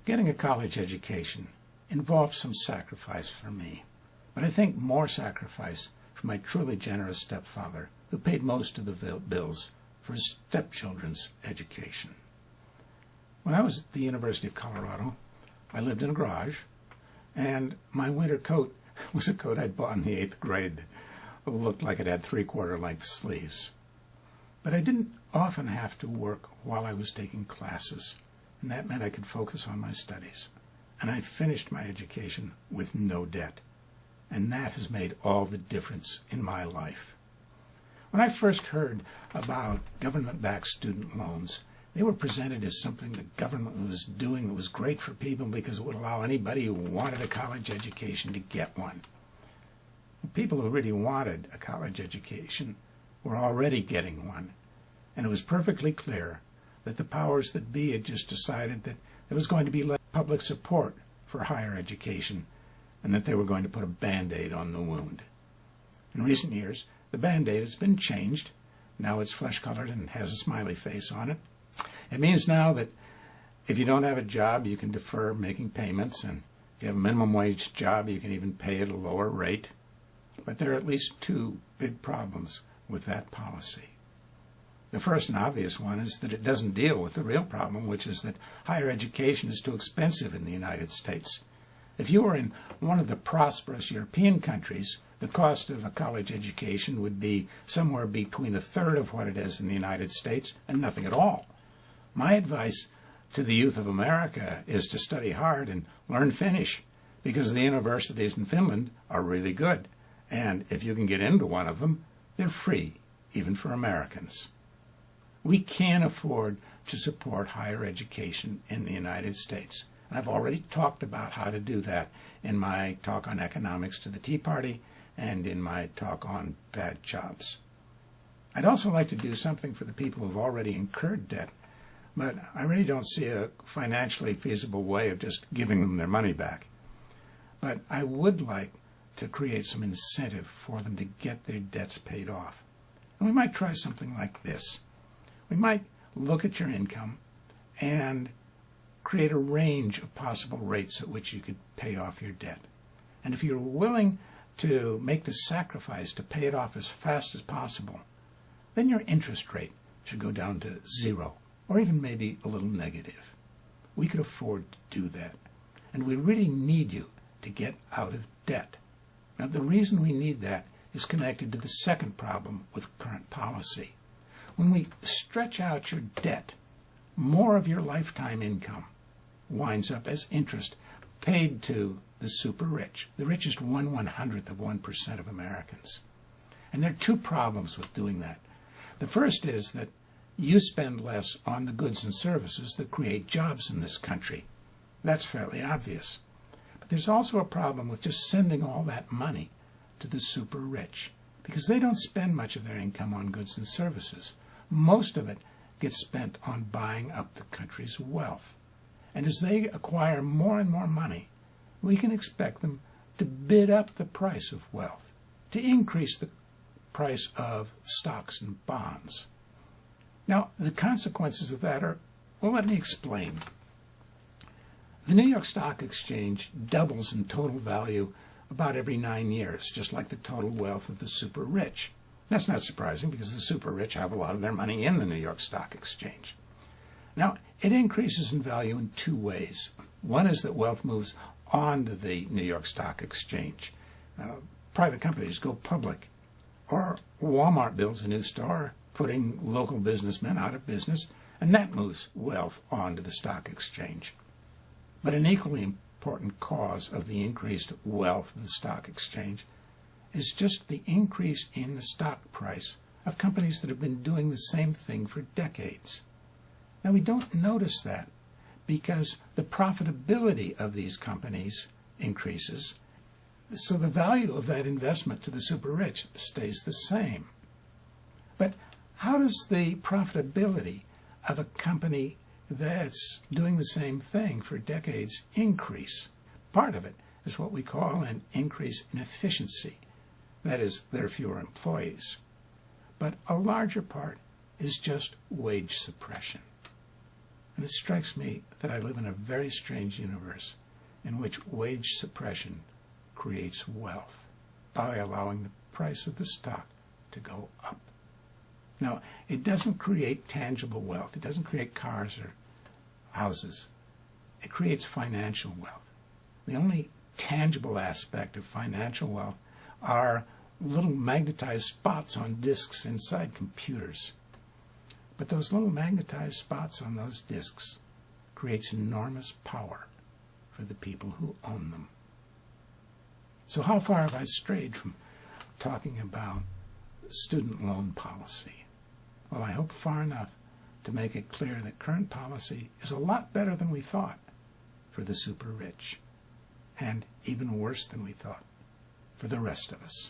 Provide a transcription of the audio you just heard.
Getting a college education involved some sacrifice for me, but I think more sacrifice for my truly generous stepfather, who paid most of the bills for his stepchildren's education. When I was at the University of Colorado, I lived in a garage, and my winter coat was a coat I'd bought in the 8th grade that looked like it had 3/4 length sleeves. But I didn't often have to work while I was taking classes, and that meant I could focus on my studies. And I finished my education with no debt, and that has made all the difference in my life. When I first heard about government-backed student loans, they were presented as something the government was doing that was great for people because it would allow anybody who wanted a college education to get one. The people who really wanted a college education were already getting one, and it was perfectly clear that the powers that be had just decided that there was going to be less public support for higher education and that they were going to put a Band-Aid on the wound. In recent years, the Band-Aid has been changed. Now it's flesh-colored and has a smiley face on it. It means now that if you don't have a job, you can defer making payments, and if you have a minimum wage job, you can even pay at a lower rate. But there are at least two big problems with that policy. The first and obvious one is that it doesn't deal with the real problem, which is that higher education is too expensive in the United States. If you were in one of the prosperous European countries, the cost of a college education would be somewhere between 1/3 of what it is in the United States and nothing at all. My advice to the youth of America is to study hard and learn Finnish, because the universities in Finland are really good. And if you can get into one of them, they're free, even for Americans. We can afford to support higher education in the United States. And I've already talked about how to do that in my talk on economics to the Tea Party and in my talk on bad jobs. I'd also like to do something for the people who've already incurred debt, but I really don't see a financially feasible way of just giving them their money back. But I would like to create some incentive for them to get their debts paid off. And we might try something like this. We might look at your income and create a range of possible rates at which you could pay off your debt. And if you're willing to make the sacrifice to pay it off as fast as possible, then your interest rate should go down to 0, or even maybe a little negative. We could afford to do that. And we really need you to get out of debt. Now, the reason we need that is connected to the second problem with current policy. When we stretch out your debt, more of your lifetime income winds up as interest paid to the super rich, the richest 1/100th of 1% of Americans. And there are two problems with doing that. The first is that you spend less on the goods and services that create jobs in this country. That's fairly obvious. But there's also a problem with just sending all that money to the super rich, because they don't spend much of their income on goods and services. Most of it gets spent on buying up the country's wealth. And as they acquire more and more money, we can expect them to bid up the price of wealth, to increase the price of stocks and bonds. Now, the consequences of that are, well, let me explain. The New York Stock Exchange doubles in total value about every 9 years, just like the total wealth of the super rich. That's not surprising, because the super rich have a lot of their money in the New York Stock Exchange. Now, it increases in value in two ways. One is that wealth moves on to the New York Stock Exchange. Private companies go public, or Walmart builds a new store, putting local businessmen out of business, and that moves wealth onto the stock exchange. But an equally important cause of the increased wealth of the stock exchange is just the increase in the stock price of companies that have been doing the same thing for decades. Now, we don't notice that because the profitability of these companies increases, so the value of that investment to the super rich stays the same. But how does the profitability of a company that's doing the same thing for decades increase? Part of it is what we call an increase in efficiency. That is, there are fewer employees. But a larger part is just wage suppression. And it strikes me that I live in a very strange universe in which wage suppression creates wealth by allowing the price of the stock to go up. Now, it doesn't create tangible wealth. It doesn't create cars or houses. It creates financial wealth. The only tangible aspect of financial wealth are little magnetized spots on disks inside computers. But those little magnetized spots on those disks creates enormous power for the people who own them. So how far have I strayed from talking about student loan policy? Well, I hope far enough to make it clear that current policy is a lot better than we thought for the super rich, and even worse than we thought for the rest of us.